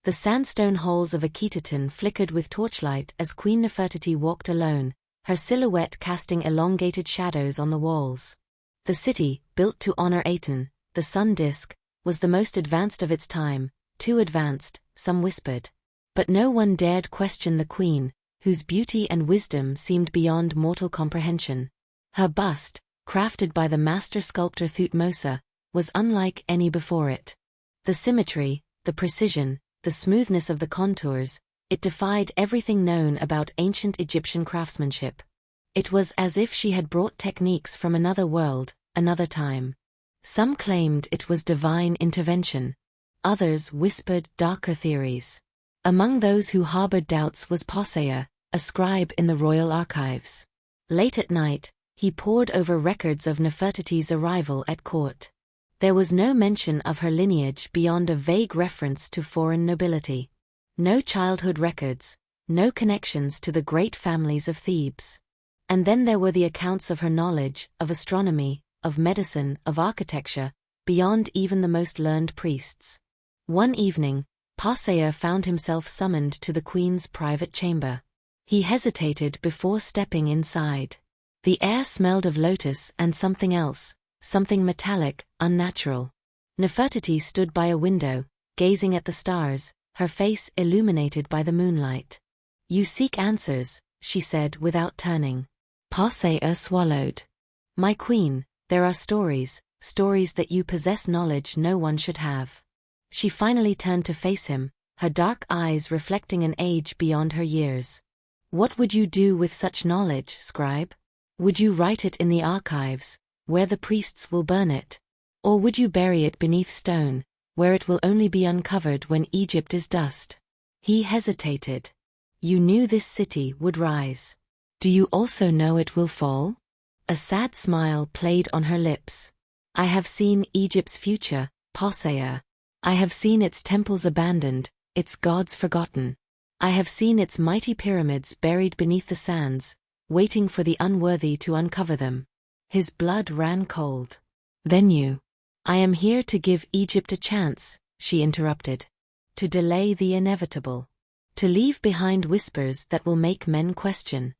The sandstone halls of Akhetaten flickered with torchlight as Queen Nefertiti walked alone, her silhouette casting elongated shadows on the walls. The city, built to honor Aten, the sun disk, was the most advanced of its time, too advanced, some whispered. But no one dared question the queen, whose beauty and wisdom seemed beyond mortal comprehension. Her bust, crafted by the master sculptor Thutmose, was unlike any before it. The symmetry, the precision, the smoothness of the contours, it defied everything known about ancient Egyptian craftsmanship. It was as if she had brought techniques from another world, another time. Some claimed it was divine intervention. Others whispered darker theories. Among those who harbored doubts was Pasea, a scribe in the royal archives. Late at night, he pored over records of Nefertiti's arrival at court. There was no mention of her lineage beyond a vague reference to foreign nobility. No childhood records, no connections to the great families of Thebes. And then there were the accounts of her knowledge, of astronomy, of medicine, of architecture, beyond even the most learned priests. One evening, Pasea found himself summoned to the queen's private chamber. He hesitated before stepping inside. The air smelled of lotus and something else, something metallic, unnatural. Nefertiti stood by a window, gazing at the stars, her face illuminated by the moonlight. "You seek answers," she said without turning. Pasea swallowed. "My queen, there are stories that you possess knowledge no one should have." She finally turned to face him, her dark eyes reflecting an age beyond her years. "What would you do with such knowledge, scribe? Would you write it in the archives, where the priests will burn it? Or would you bury it beneath stone, where it will only be uncovered when Egypt is dust?" He hesitated. "You knew this city would rise. Do you also know it will fall?" A sad smile played on her lips. "I have seen Egypt's future, Pasea. I have seen its temples abandoned, its gods forgotten. I have seen its mighty pyramids buried beneath the sands, waiting for the unworthy to uncover them." His blood ran cold. "Then you—" "I am here to give Egypt a chance," she interrupted. "To delay the inevitable. To leave behind whispers that will make men question.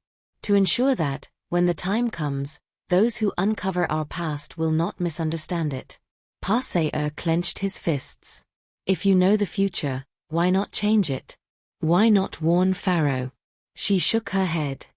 To ensure that, when the time comes, those who uncover our past will not misunderstand it." Pasea clenched his fists. "If you know the future, why not change it? Why not warn Pharaoh?" She shook her head.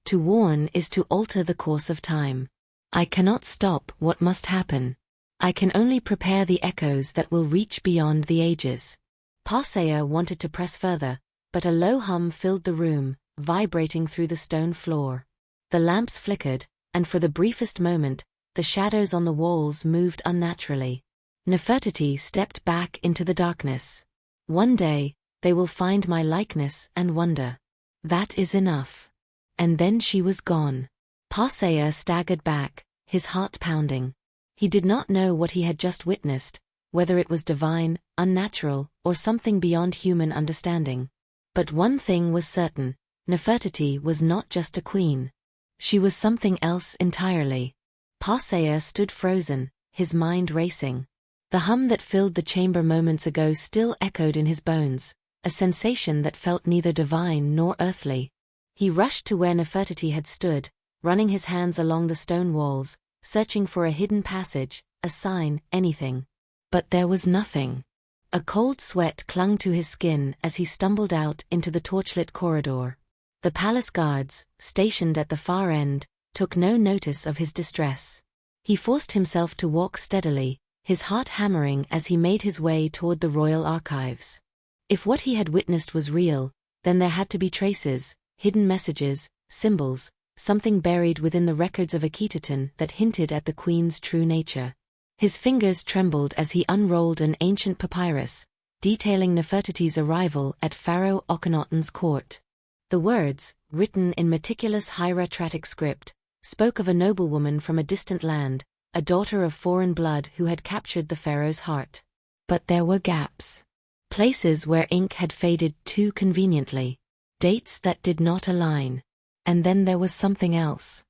"To warn is to alter the course of time. I cannot stop what must happen. I can only prepare the echoes that will reach beyond the ages." Pasea wanted to press further, but a low hum filled the room, vibrating through the stone floor. The lamps flickered, and for the briefest moment, the shadows on the walls moved unnaturally. Nefertiti stepped back into the darkness. "One day, they will find my likeness and wonder. That is enough." And then she was gone. Pasea staggered back, his heart pounding. He did not know what he had just witnessed, whether it was divine, unnatural, or something beyond human understanding. But one thing was certain: Nefertiti was not just a queen. She was something else entirely. Pasea stood frozen, his mind racing. The hum that filled the chamber moments ago still echoed in his bones, a sensation that felt neither divine nor earthly. He rushed to where Nefertiti had stood, running his hands along the stone walls, searching for a hidden passage, a sign, anything. But there was nothing. A cold sweat clung to his skin as he stumbled out into the torchlit corridor. The palace guards, stationed at the far end, took no notice of his distress. He forced himself to walk steadily, his heart hammering as he made his way toward the royal archives. If what he had witnessed was real, then there had to be traces, hidden messages, symbols, something buried within the records of Akhetaten that hinted at the queen's true nature. His fingers trembled as he unrolled an ancient papyrus, detailing Nefertiti's arrival at Pharaoh Akhenaten's court. The words, written in meticulous hieratic script, spoke of a noblewoman from a distant land, a daughter of foreign blood who had captured the pharaoh's heart. But there were gaps. Places where ink had faded too conveniently. Dates that did not align. And then there was something else.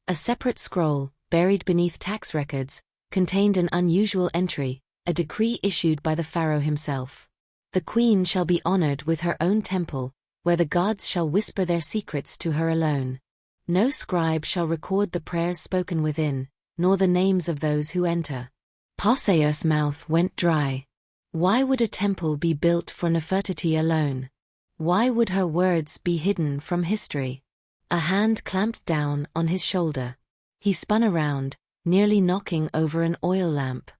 A separate scroll, buried beneath tax records, contained an unusual entry, a decree issued by the pharaoh himself. The queen shall be honored with her own temple, where the gods shall whisper their secrets to her alone. No scribe shall record the prayers spoken within, nor the names of those who enter. Passeus' mouth went dry. Why would a temple be built for Nefertiti alone? Why would her words be hidden from history? A hand clamped down on his shoulder. He spun around, nearly knocking over an oil lamp.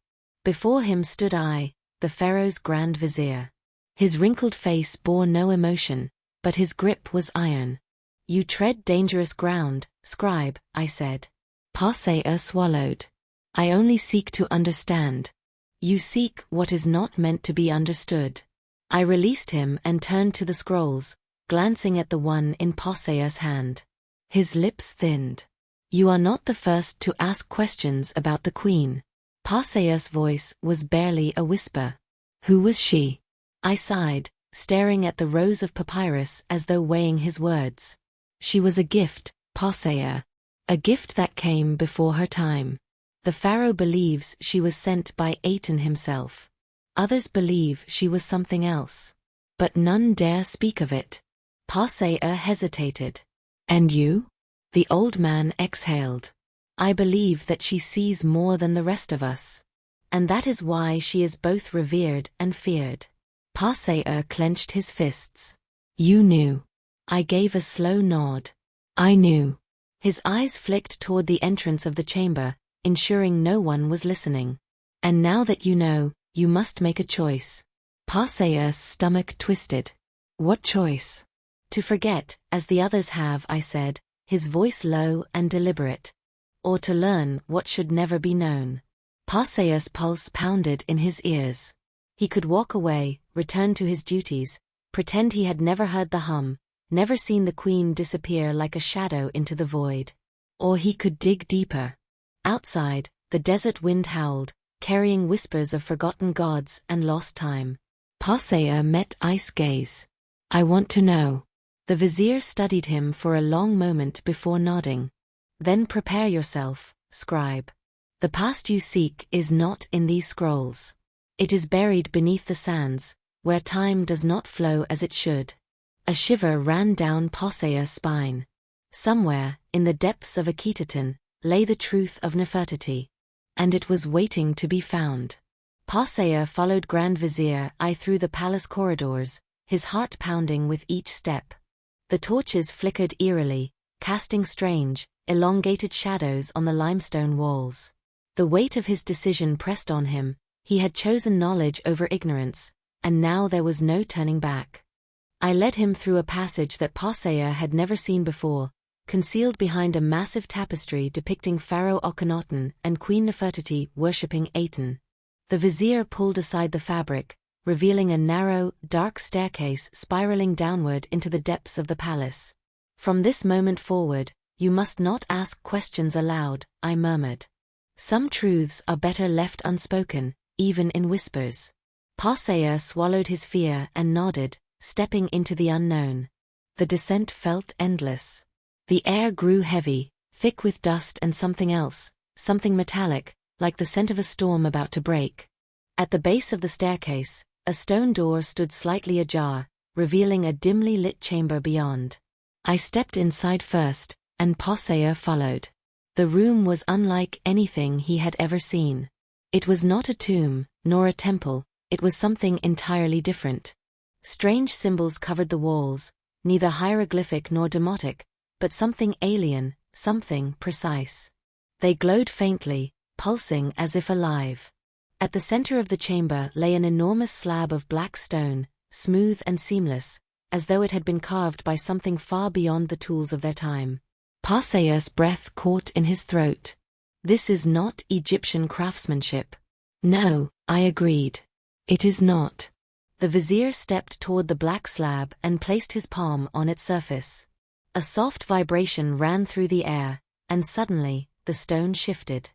Before him stood I, the pharaoh's grand vizier. His wrinkled face bore no emotion, but his grip was iron. You tread dangerous ground, scribe, I said. Passeus swallowed. I only seek to understand. You seek what is not meant to be understood. I released him and turned to the scrolls, glancing at the one in Passeus' hand. His lips thinned. You are not the first to ask questions about the queen. Passeus' voice was barely a whisper. Who was she? I sighed, staring at the rows of papyrus as though weighing his words. She was a gift, Passeus. A gift that came before her time. The pharaoh believes she was sent by Aten himself. Others believe she was something else. But none dare speak of it. Passeus hesitated. And you? The old man exhaled. I believe that she sees more than the rest of us. And that is why she is both revered and feared. Passeus clenched his fists. You knew. I gave a slow nod. I knew. His eyes flicked toward the entrance of the chamber, ensuring no one was listening. And now that you know, you must make a choice. Passeus' stomach twisted. What choice? To forget, as the others have, I said, his voice low and deliberate. Or to learn what should never be known. Passeus' pulse pounded in his ears. He could walk away, return to his duties, pretend he had never heard the hum, never seen the queen disappear like a shadow into the void. Or he could dig deeper. Outside, the desert wind howled, carrying whispers of forgotten gods and lost time. Passeus met ice gaze. I want to know. The vizier studied him for a long moment before nodding. Then prepare yourself, scribe. The past you seek is not in these scrolls. It is buried beneath the sands, where time does not flow as it should. A shiver ran down Passeus' spine. Somewhere, in the depths of Akhetaten, lay the truth of Nefertiti. And it was waiting to be found. Passeus followed Grand Vizier I through the palace corridors, his heart pounding with each step. The torches flickered eerily, casting strange, elongated shadows on the limestone walls. The weight of his decision pressed on him. He had chosen knowledge over ignorance, and now there was no turning back. I led him through a passage that Passeus had never seen before, concealed behind a massive tapestry depicting Pharaoh Akhetaten and Queen Nefertiti worshipping Aten. The vizier pulled aside the fabric, revealing a narrow, dark staircase spiraling downward into the depths of the palace. From this moment forward, you must not ask questions aloud, I murmured. Some truths are better left unspoken, even in whispers. Passeus swallowed his fear and nodded, stepping into the unknown. The descent felt endless. The air grew heavy, thick with dust and something else, something metallic, like the scent of a storm about to break. At the base of the staircase, a stone door stood slightly ajar, revealing a dimly lit chamber beyond. I stepped inside first, and Passeus followed. The room was unlike anything he had ever seen. It was not a tomb, nor a temple, it was something entirely different. Strange symbols covered the walls, neither hieroglyphic nor demotic, but something alien, something precise. They glowed faintly, pulsing as if alive. At the center of the chamber lay an enormous slab of black stone, smooth and seamless, as though it had been carved by something far beyond the tools of their time. Passeus' breath caught in his throat. This is not Egyptian craftsmanship. No, I agreed. It is not. The vizier stepped toward the black slab and placed his palm on its surface. A soft vibration ran through the air, and suddenly, the stone shifted.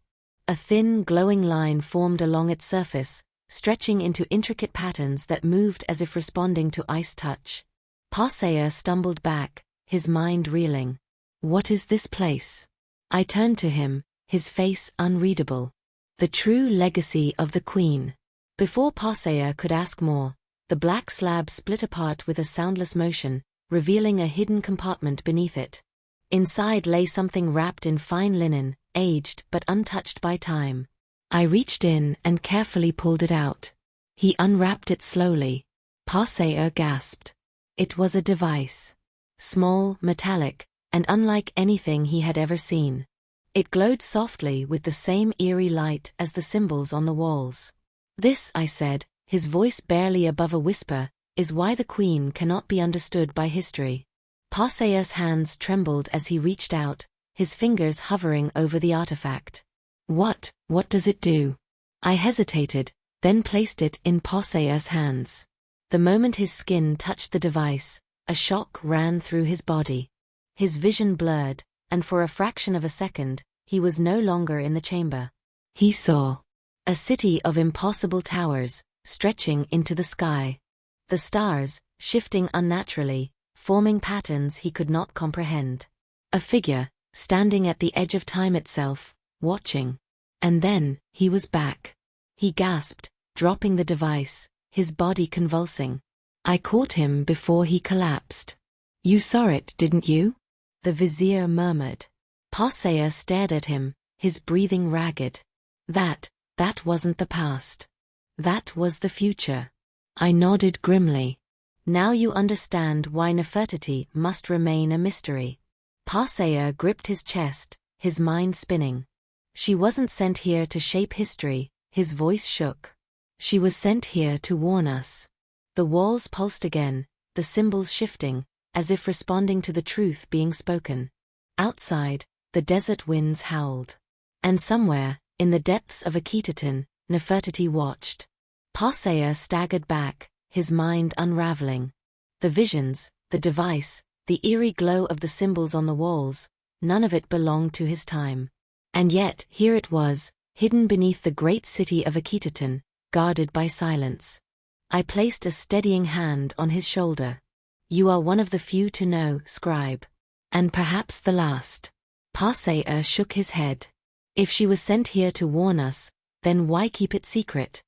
A thin, glowing line formed along its surface, stretching into intricate patterns that moved as if responding to ice touch. Passeus stumbled back, his mind reeling. What is this place? I turned to him, his face unreadable. The true legacy of the queen. Before Passeus could ask more, The black slab split apart with a soundless motion, revealing a hidden compartment beneath it. Inside lay something wrapped in fine linen, aged but untouched by time. I reached in and carefully pulled it out. He unwrapped it slowly. Passeer gasped. It was a device. Small, metallic, and unlike anything he had ever seen. It glowed softly with the same eerie light as the symbols on the walls. "This," I said, his voice barely above a whisper, "is why the Queen cannot be understood by history." Passeer's hands trembled as he reached out, his fingers hovering over the artifact. What does it do?" I hesitated, then placed it in Passeer's hands. The moment his skin touched the device, a shock ran through his body. His vision blurred, and for a fraction of a second, he was no longer in the chamber. He saw a city of impossible towers, stretching into the sky. The stars, shifting unnaturally, forming patterns he could not comprehend. A figure, standing at the edge of time itself, watching. And then, he was back. He gasped, dropping the device, his body convulsing. I caught him before he collapsed. "You saw it, didn't you?" the vizier murmured. Passeer stared at him, his breathing ragged. That wasn't the past. That was the future. I nodded grimly. "Now you understand why Nefertiti must remain a mystery." Passeer gripped his chest, his mind spinning. "She wasn't sent here to shape history," his voice shook. "She was sent here to warn us." The walls pulsed again, the symbols shifting, as if responding to the truth being spoken. Outside, the desert winds howled. And somewhere, in the depths of Akhetaten, Nefertiti watched. Passeer staggered back, his mind unraveling. The visions, the device, the eerie glow of the symbols on the walls, none of it belonged to his time. And yet, here it was, hidden beneath the great city of Akhetaten, guarded by silence. I placed a steadying hand on his shoulder. "You are one of the few to know, scribe. And perhaps the last." Passeer shook his head. "If she was sent here to warn us, then why keep it secret?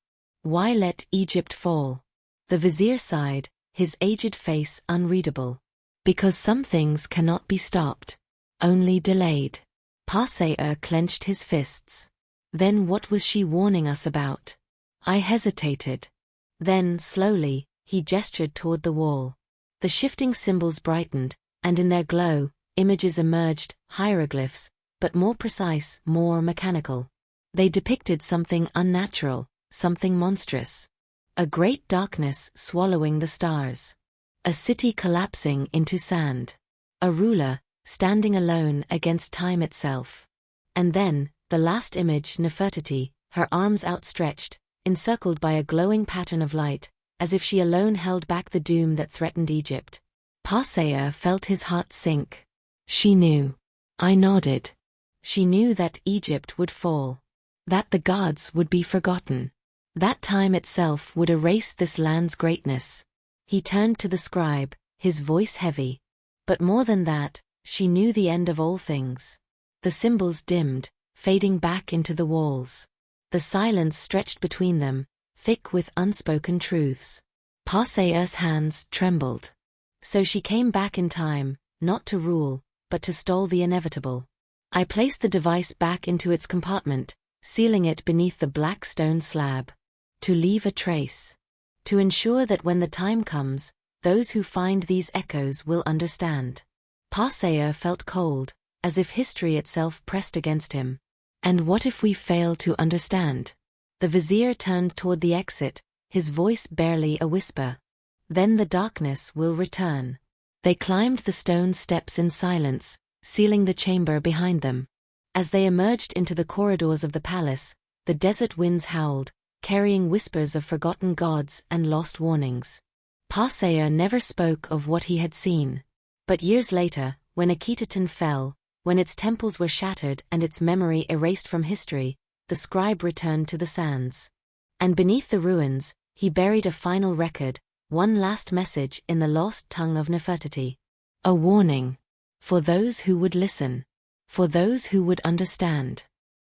Why let Egypt fall?" The vizier sighed, his aged face unreadable. "Because some things cannot be stopped. Only delayed." Passeer clenched his fists. "Then what was she warning us about?" I hesitated. Then, slowly, he gestured toward the wall. The shifting symbols brightened, and in their glow, images emerged, hieroglyphs, but more precise, more mechanical. They depicted something unnatural, something monstrous. A great darkness swallowing the stars. A city collapsing into sand. A ruler, standing alone against time itself. And then, the last image, Nefertiti, her arms outstretched, encircled by a glowing pattern of light, as if she alone held back the doom that threatened Egypt. Passeer felt his heart sink. She knew. I nodded. She knew that Egypt would fall. That the gods would be forgotten. That time itself would erase this land's greatness. He turned to the scribe, his voice heavy. But more than that, she knew the end of all things. The symbols dimmed, fading back into the walls. The silence stretched between them, thick with unspoken truths. Passeer's hands trembled. So she came back in time, not to rule, but to stall the inevitable. I placed the device back into its compartment, sealing it beneath the black stone slab. To leave a trace. To ensure that when the time comes, those who find these echoes will understand. Passeer felt cold, as if history itself pressed against him. And what if we fail to understand? The vizier turned toward the exit, his voice barely a whisper. Then the darkness will return. They climbed the stone steps in silence, sealing the chamber behind them. As they emerged into the corridors of the palace, the desert winds howled, carrying whispers of forgotten gods and lost warnings. Passeer never spoke of what he had seen. But years later, when Akhetaten fell, when its temples were shattered and its memory erased from history, the scribe returned to the sands. And beneath the ruins, he buried a final record, one last message in the lost tongue of Nefertiti. A warning. For those who would listen. For those who would understand.